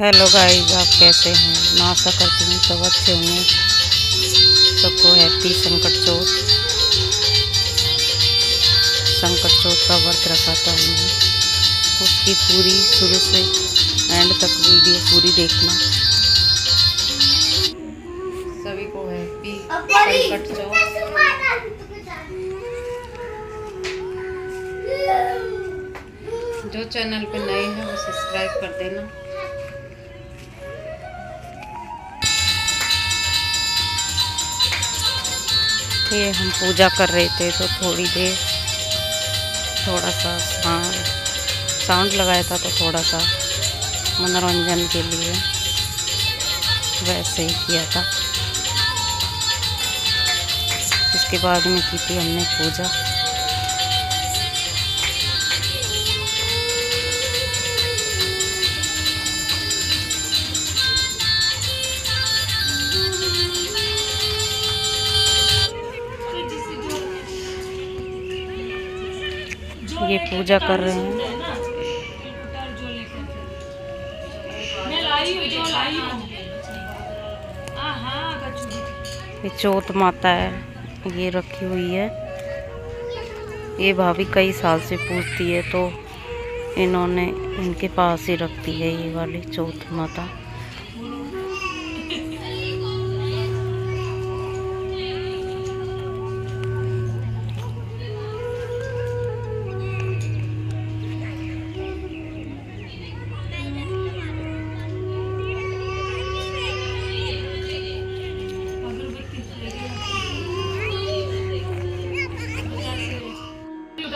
Hello guys, आप कैसे हैं? मैं आशा करती हूँ सब अच्छे होंगे। सबको हैप्पी संकट चौथ। संकट चौथ का व्रत रखा था हमने, उसकी पूरी शुरू से एंड तक वीडियो पूरी देखना। सभी को हैप्पी संकट चौथ। जो चैनल पे नए हैं वो सब्सक्राइब कर देना। ये हम पूजा कर रहे थे तो थोड़ी देर थोड़ा सा साउंड लगाया था, तो थोड़ा सा मनोरंजन के लिए वैसे ही किया था। इसके बाद में की थी हमने पूजा। ये पूजा कर रहे हैं। ये चौथ माता है, ये रखी हुई है। ये भाभी कई साल से पूजती है, तो इन्होंने इनके पास ही रखती है ये वाली चौथ माता।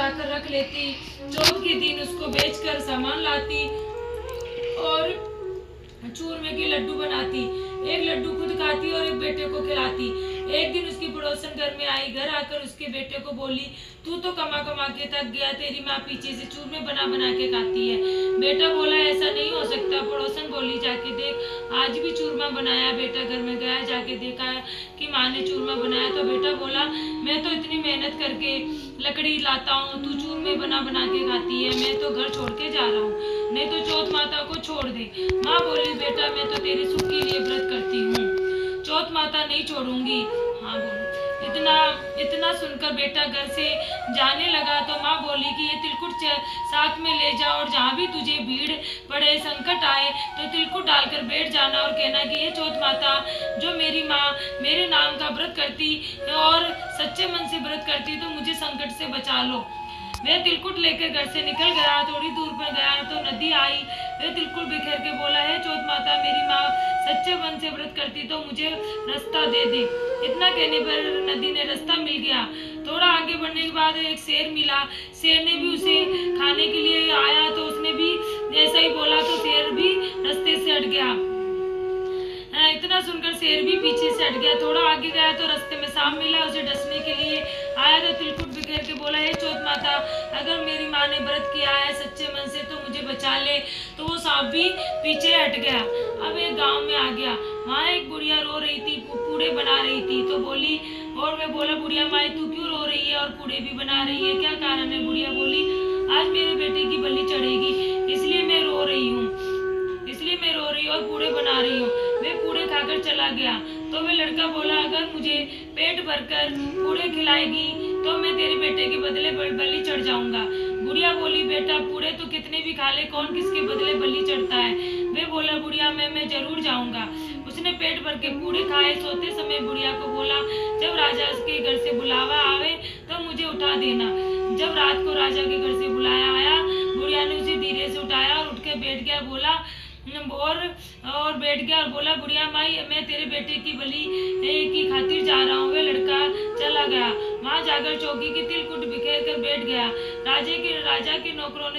कर रख लेती, चौथ के दिन उसको बेचकर सामान लाती और चूरमे के लड्डू बनाती। एक लड्डू खुद खाती और एक बेटे को खिलाती। एक दिन उसकी पड़ोसन घर में आई। घर आकर उसके बेटे को बोली, तू तो कमा कमा के थक गया, तेरी माँ पीछे से चूरमे बना बना के खाती है। बेटा बोला, ऐसा नहीं हो सकता। पड़ोसन बोली, जाके देख, आज भी चूरमा बनाया। बेटा घर में गया, जाके देखा कि माँ ने चूरमा बनाया। तो बेटा बोला, मैं तो इतनी मेहनत करके लकड़ी लाता हूँ, तू चूरमे बना बना के खाती है। मैं तो घर छोड़ के जा रहा हूँ, नहीं तो चौथ माता को छोड़ दे। माँ बोली, बेटा मैं तो तेरे सुख के लिए व्रत करती हूँ, चौथ माता नहीं छोड़ूंगी। हाँ बोलो। इतना सुनकर बेटा घर से जाने लगा तो माँ बोली कि ये तिलकुट साथ में ले जा, और जहाँ भी तुझे भीड़ पड़े, संकट आए, तो तिलकुट डालकर बैठ जाना और कहना कि ये चौथ माता जो मेरी माँ मेरे नाम का व्रत करती और सच्चे मन से व्रत करती, तो मुझे संकट से बचा लो। वह तिलकुट लेकर घर से निकल गया। थोड़ी दूर पर गया तो नदी आई। वह तिलकुट बिखेर के बोला, है चौथ माता, मेरी माँ सच्चे मन से व्रत करती तो मुझे रास्ता दे दे। इतना कहने पर नदी ने रास्ता मिल गया। थोड़ा आगे बढ़ने के बाद एक शेर मिला। शेर ने भी उसे खाने के लिए आया, तो उसने भी ऐसा ही बोला, तो शेर भी रास्ते से हट गया। इतना सुनकर शेर भी पीछे से हट गया। थोड़ा आगे गया तो रास्ते में सांप मिला, उसे डसने के लिए आया। तो तिलकुट बिखेर के बोला, हे चौथ माता, अगर मेरी माँ ने व्रत किया है सच्चे मन से तो मुझे बचा ले। तो वो सांप भी पीछे हट गया। अब एक गांव में आ गया। वहाँ एक बुढ़िया रो रही थी, पूड़े बना रही थी। तो बोली, और मैं बोला, बुढ़िया माई तू क्यों रो रही है और पूड़े भी बना रही है, क्या कारण है? बुढ़िया बोली, आज मेरे बेटे की बलि चढ़ेगी, इसलिए मैं रो रही हूँ और पूड़े बना रही हूँ। वे पूड़े खाकर चला गया। तो वे लड़का बोला, अगर मुझे पेट भरकर पूड़े खिलाएगी तो मैं तेरे बेटे के बदले बलि चढ़ जाऊंगा। बुढ़िया बोली, बेटा पूड़े तो कितने भी खा ले, कौन किसके बदले बलि चढ़ता है? वे बोला, बुढ़िया मैं जरूर जाऊंगा। उसने पेट भर के पूड़े खाए। सोते समय बुढ़िया को बोला, जब राजा के घर से बुलावा आवे तो मुझे उठा देना। जब रात को राजा के घर से बुलाया आया, बुढ़िया ने उसे धीरे से उठाया और उठ के बैठ गया। बोला और बैठ गया और बोला, बुढ़िया माई, मैं तेरे बेटे की बलि की खातिर जा रहा हूँ। वे लड़का चला गया। वहाँ जाकर चौकी की तिलकुट बिखेर कर बैठ गया। राजा के नौकरों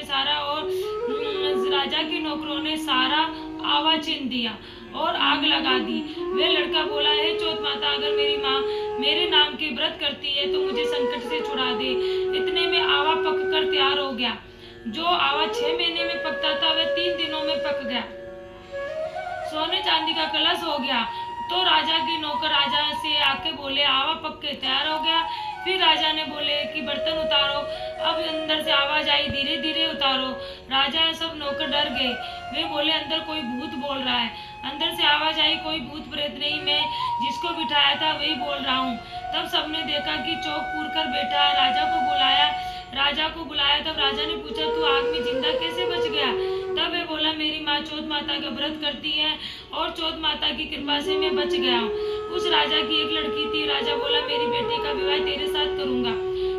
ने सारा आवा छीन दिया और आग लगा दी। वे लड़का बोला, है चौथ माता, अगर मेरी माँ मेरे नाम के व्रत करती है तो मुझे संकट से छुड़ा दे। इतने में आवा पक कर तैयार हो गया। जो आवा 6 महीने में पकता था वह 3 दिनों में पक गया। सोने चांदी का कलश हो गया। तो राजा के नौकर राजा से आके बोले, आवा पक के तैयार हो गया। फिर राजा ने बोले कि बर्तन उतारो। अब अंदर से आवाज आई, धीरे धीरे उतारो। राजा सब नौकर डर गए। वे बोले अंदर कोई भूत बोल रहा है। अंदर से आवाज आई, कोई भूत प्रेत नहीं, मैं जिसको बिठाया था वही बोल रहा हूँ। तब सबने देखा कि चौक पूर कर बैठा है। राजा को बुलाया। तब राजा ने पूछा, तू आग में जिंदा कैसे बच गया? तब वे बोला, मेरी माँ चौथ माता का व्रत करती है और चौथ माता की कृपा से मैं बच गया हूँ। उस राजा की एक लड़की थी। राजा बोला, मेरी बेटी का विवाह तेरे साथ करूंगा।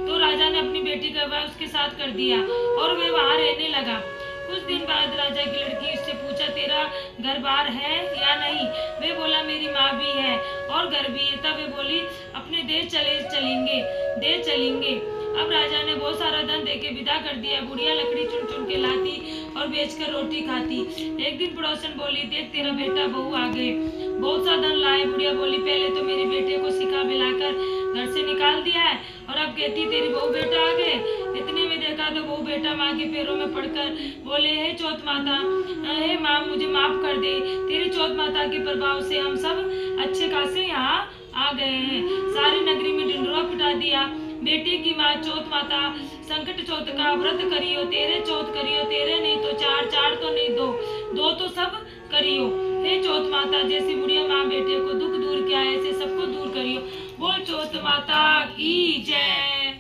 तो राजा ने अपनी बेटी का विवाह उसके साथ कर दिया और वे वहां रहने लगा। कुछ दिन बाद राजा की लड़की उससे पूछा, तेरा घर बार है या नहीं? वे बोला, मेरी माँ भी है और घर भी है। तब वे बोली, अपने देश चलेंगे। अब राजा ने बहुत सारा धन देके विदा कर दिया। बुढ़िया लकड़ी चुन चुन के लाती और बेचकर रोटी खाती। एक दिन पड़ोसन बोली, देख तेरा बेटा बहू आ गए, बहुत सा धन लाए। बुढ़िया बोली, पहले तो मेरे बेटे को सिखा मिलाकर घर से निकाल दिया है और अब कहती तेरी बहू बेटा आ गए। इतने में देखा तो बहू बेटा माँ के पैरों में पड़कर बोले, हे चौथ माता, हे माँ, मुझे माफ कर दे। तेरी चौथ माता के प्रभाव से हम सब अच्छे खासे यहाँ आ गए हैं। सारी नगरी में ढिंढोरा पिटा दिया। बेटी की माँ चौथ माता संकट चौथ का व्रत करियो, तेरे चौथ करियो, तेरे नहीं तो चार तो नहीं दो तो सब करियो। हे चौथ माता, जैसी बुढ़िया माँ बेटे को दुख दूर किया ऐसे सबको दूर करियो। बोल चौथ माता की जय।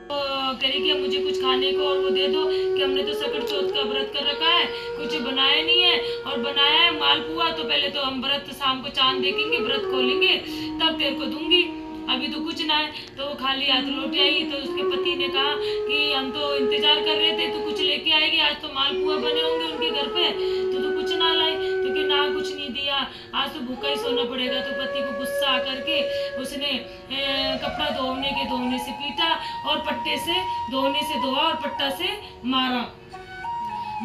तो करी कि मुझे कुछ खाने को और वो दे दो कि हमने तो सकट चौथ का व्रत कर रखा है, कुछ बनाया नहीं है और बनाया है मालपुआ। तो पहले तो हम व्रत शाम को चांद देखेंगे, व्रत खोलेंगे, तब तेरे को दूंगी। अभी तो कुछ ना है। तो वो खाली हाथ लौट आई। तो उसके पति ने कहा कि हम तो इंतजार कर रहे थे, तो कुछ लेके आएगी, आज तो मालपुआ बने होंगे उनके घर पे, तो कुछ ना लाई। तो कि ना कुछ नहीं दिया, आज तो भूखा ही सोना पड़ेगा। तो पति को गुस्सा आकर के उसने कपड़ा धोने से पीटा और पट्टे से धोने से धोआ और पट्टा से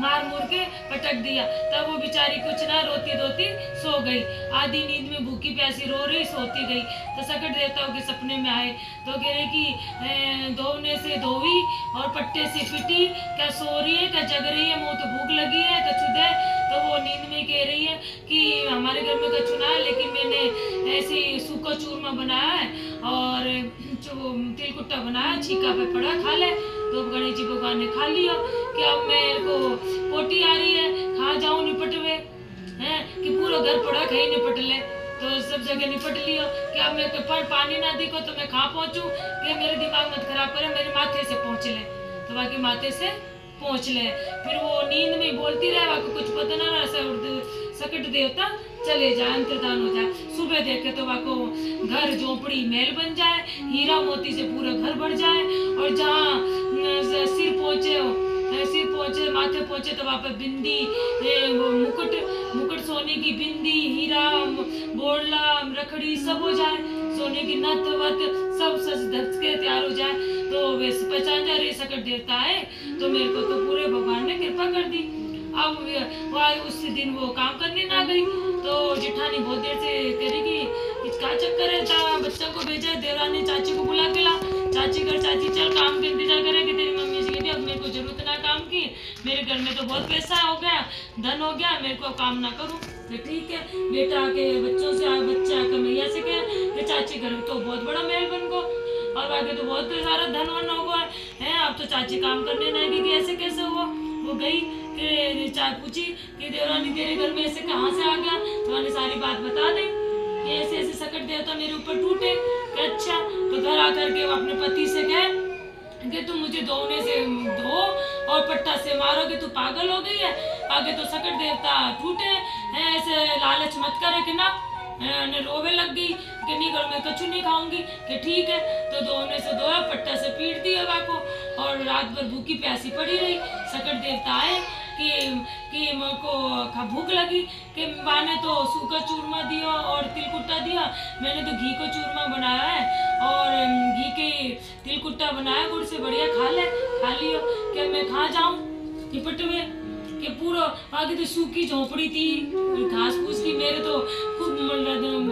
मार मुर के पटक दिया। तब वो बेचारी कुछ ना रोती धोती सो गई। आधी नींद में भूखी प्यासी रो रही सोती गई। तो सकट देवताओं के सपने में आए। तो कह रहे कि धोने से धोवी और पट्टे से पिटी, क्या सो रही है, क्या जग रही है, मुँह तो भूख लगी है, कछु दे। तो वो नींद में कह रही है कि हमारे घर में कछु ना है, लेकिन मैंने ऐसे सूखा चूरमा बनाया है और जो तिलकुट्टा बनाया, छीका पे पड़ा, खा ले। तो गणेश जी भगवान ने खा लिया कि अब मेरे को पोटी आ रही है, कहाँ जाऊँ निपटवे हैं कि पूरा घर पड़ा, कहीं निपट ले। तो सब जगह निपट लिया कि अब मैं पर पानी ना दिखो तो मैं कहाँ पहुँचूँ, कि मेरे दिमाग मत खराब करे, मेरे माथे से पहुँच ले। तो बाकी माथे से पहुँच ले। फिर वो नींद में बोलती रहे, वहाँ को कुछ पता ना रहा। सकट देवता चले जाए, अंतर्धान हो जाए। सुबह देखे तो वहाँ को घर झोपड़ी महल बन जाए, हीरा मोती से पूरा घर भर जाए। और जहाँ सिर पहुँचे माथे पहुँचे तो वहाँ पर बिंदी, मुकुट सोने की बिंदी, हीरा, बोरला, रखड़ी सब हो जाए, सोने की नथ वत सब सज धज के तैयार हो जाए। तो वे पहचान जा रही सकट देवता है, तो मेरे को तो पूरे भगवान ने कृपा कर दी। अब उस दिन वो काम करने ना गई। तो जेठानी बहुत देर से करेगी, क्या चक्कर है, बच्चों को भेजा, देवरानी चाची को बुला के ला। चाची घर, चाची चल काम का इंतजार करेगी। तेरी मम्मी से कहती अब मेरे को जरूरत ना काम की, मेरे घर में तो बहुत पैसा हो गया, धन हो गया, मेरे को काम ना करूँ। तो ठीक है, बेटा आके बच्चे आकर मैया से कहे चाची घर तो बहुत बड़ा महल बन गो और आगे तो बहुत सारा धन वन हो गया है, अब तो चाची काम करने ना आएगी कि ऐसे कैसे हुआ। वो गई कि चाय पूछी कि देवरानी तेरे घर में ऐसे कहाँ से आ गया। तो मैंने सारी बात बता दी कि ऐसे ऐसे सकट देवता मेरे ऊपर टूटे। कि अच्छा। तो घर आकर के वो अपने पति से कहे कि तुम मुझे धोने से धो और पट्टा से मारोगे, तू पागल हो गई है। आगे तो सकट देवता टूटे हैं, ऐसे लालच मत करे कि ना। ने रोवे लग गई कि नहीं घर में कछु नहीं खाऊंगी। कि ठीक है। तो धोने से धोया, पट्टा से पीट दिया को और रात भर भूखी प्यासी पड़ी रही। सकट देवता आए कि मेरे को भूख लगी, कि माँ ने तो सूखा चूरमा दिया और तिलकुट्टा दिया, मैंने तो घी को चूरमा बनाया है और घी के तिलकुट्टा बनाया गुड़ से, बढ़िया खा लियो। कि मैं कहाँ जाऊँ निपट में, कि पूरा आगे तो सूखी झोपड़ी थी, घास फूस थी, मेरे तो खूब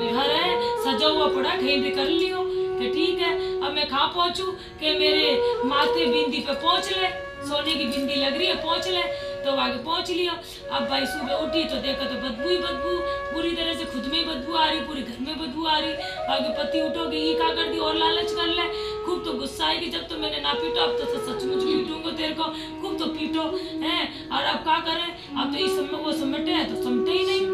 घर है सजा हुआ पड़ा, कहीं भी कर लियो। कि ठीक है। अब मैं कहाँ पहुँचूँ, कि मेरे माथे बिंदी पे पहुँच ले, सोने की बिंदी लग रही है, पहुँच ले। तो आगे पहुंच लिया। अब भाई सुबह उठी तो देखा तो बदबू ही बदबू, पूरी तरह से खुद में ही बदबू आ रही, पूरे घर में बदबू आ रही। आगे पति उठोगे ये क्या कर दी और लालच कर ले। खूब तो गुस्सा आएगी, जब तो मैंने ना पीटो अब तो सचमुच पीटूंगा तेरे को, खूब तो पीटो है। और अब क्या करे, अब तो इस समय वो समटे है तो समटे ही नहीं।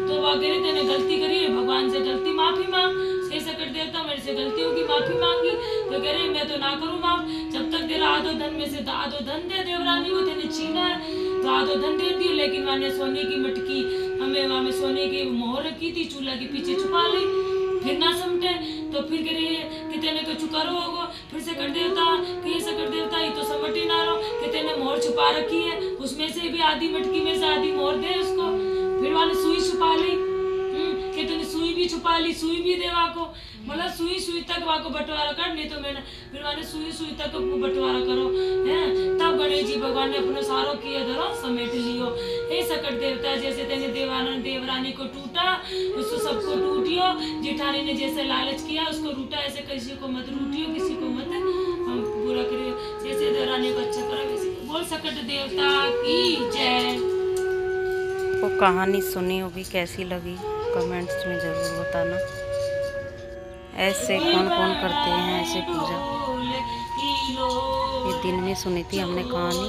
तो वो कह रहे तेने गलती करी है, भगवान से गलती माफी मांग, हे सकट देवता मेरे से गलती होगी माफी मांगी। तो कह रहे मैं तो ना करूँ माफ, जब तक तेरा आधो धन में से आधो धन दे देवरानी को तेने छीना है तो आधो धन दे दियो। लेकिन मैंने सोने की मटकी हमें वहां में सोने की मोहर रखी थी, चूल्हा के पीछे छुपा ली, फिर ना समझे। तो फिर कह रहे कि तेने को चुकारो होगो, फिर से कर देवता कि ये से कर देवता ये तो समझ ही ना रहो कि तेने मोहर छुपा रखी है, उसमें से भी आधी मटकी में से आधी मोहर दे उसको। फिर वाले सुई छुपा ली, कि तूने सुई भी छुपा ली, सुई भी देवा को, मतलब सुई तक वहाँ को बंटवारा कर, नहीं तो मैंने फिर मैंने सुई तक बंटवारा करो है। तब गणेश जी भगवान ने अपने सारों किए धरो समेट लियो। हे सकट देवता जैसे तेने देवरानी को टूटा उसको सबको टूटियो, जिठानी ने जैसे लालच किया उसको रूटा, ऐसे किसी को मत रूटियो, किसी को मत हम बुरा करियो, जैसे देवरानी को अच्छा करो वैसे। बोल सकट देवता की जय। वो कहानी सुनी होगी, कैसी लगी कमेंट्स में ज़रूर बताना। ऐसे कौन कौन करते हैं ऐसे पूजा, ये दिन में सुनी थी हमने कहानी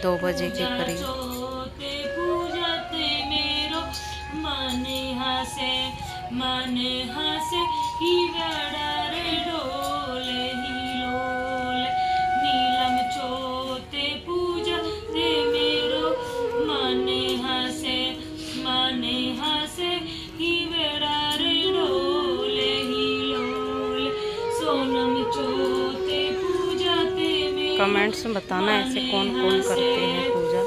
2 बजे के करीब। कमेंट्स में बताना ऐसे कौन कौन करते हैं पूजा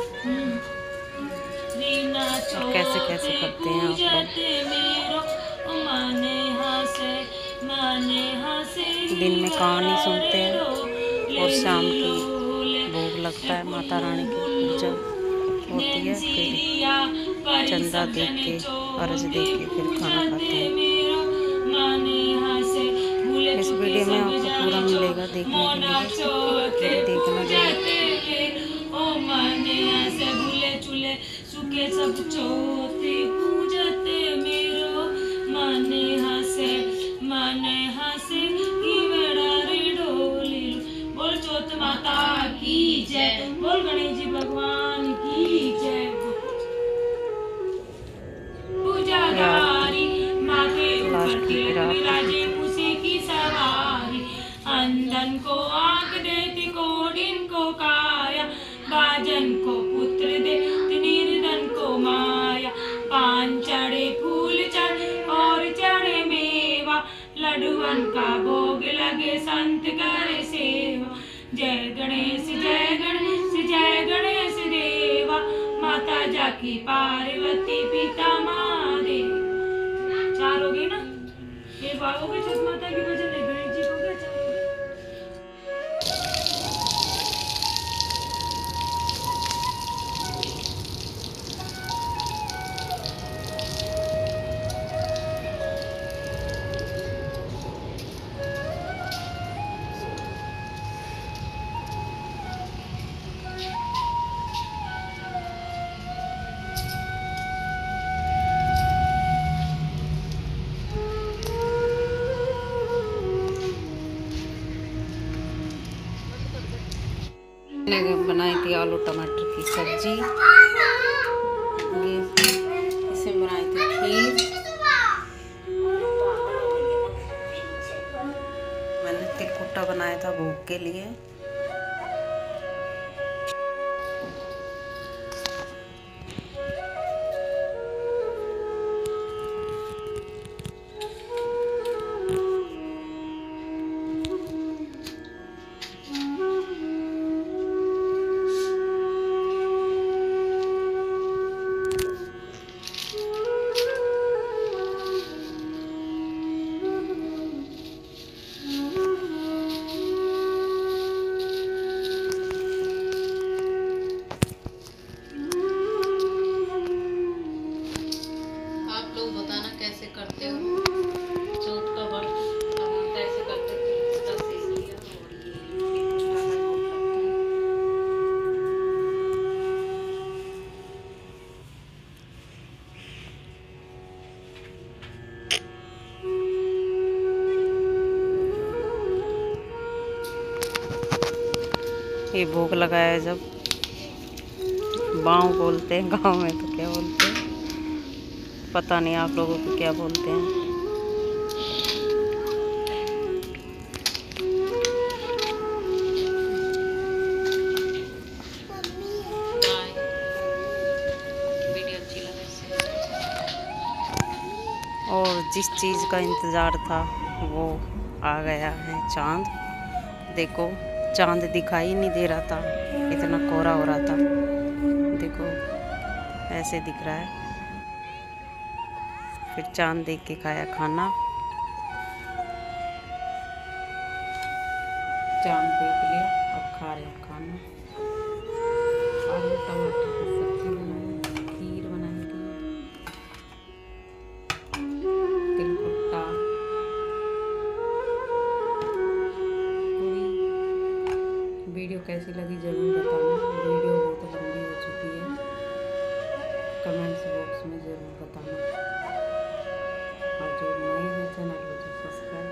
और कैसे कैसे करते हैं आप लोग। दिन में कहानी सुनते हैं और शाम की भोग लगता है, माता रानी की पूजा होती है, फिर चंदा दे के अर्घ दे के फिर खाना खाते हैं। इस वीडियो में आपको पूरा मिलेगा देखने के लिए, देखना चाहिए। सुखे सब चोते पूजते मेरो माने हंसे ही बड़ा रे डोले। बोल चौथ माता की जय, बोल गणेश जी भगवान की जय। पूजाधारी माथे ऊपर तिलक विराजे मुझे की सवारी, अंधन को आंख देती कोडिन को काया, बाजन को पुत्र दे निर्धन को माया। पान चढ़े फूल चढ़े और चढ़े मेवा, लड्डुअन का भोग लगे संत करे सेवा। जय गणेश जय गणेश जय गणेश देवा, माता जाकी पार्वती पिता महादेव। 4 हो गए ना, ये बाबू के छठ माता की भजन है, गणेश जी को क्या चाहिए। बनाई थी आलू टमाटर की सब्जी, इसे बनाई थी खीर, मैंने तिलकुट्टा बनाया था भोग के लिए। ये भोग लगाया जब, बाँव बोलते हैं गांव में, तो क्या बोलते हैं पता नहीं आप लोगों को क्या बोलते हैं। और जिस चीज़ का इंतज़ार था वो आ गया है, चांद। देखो चांद दिखाई नहीं दे रहा था, इतना कोहरा हो रहा था, देखो ऐसे दिख रहा है। फिर चांद देख के खाया खाना, चांद देख लिया, अब खा रहे हैं खाना। आलू टमाटर की सब्जी बनाई, खीर बनाई थी, तिलकुट्टा, पूरी। वीडियो कैसी लगी ज़रूर बताना, वीडियो बहुत लंबी हो चुकी है, कमेंट्स बॉक्स में ज़रूर बताना। और जो नए हैं चैनल को सब्सक्राइब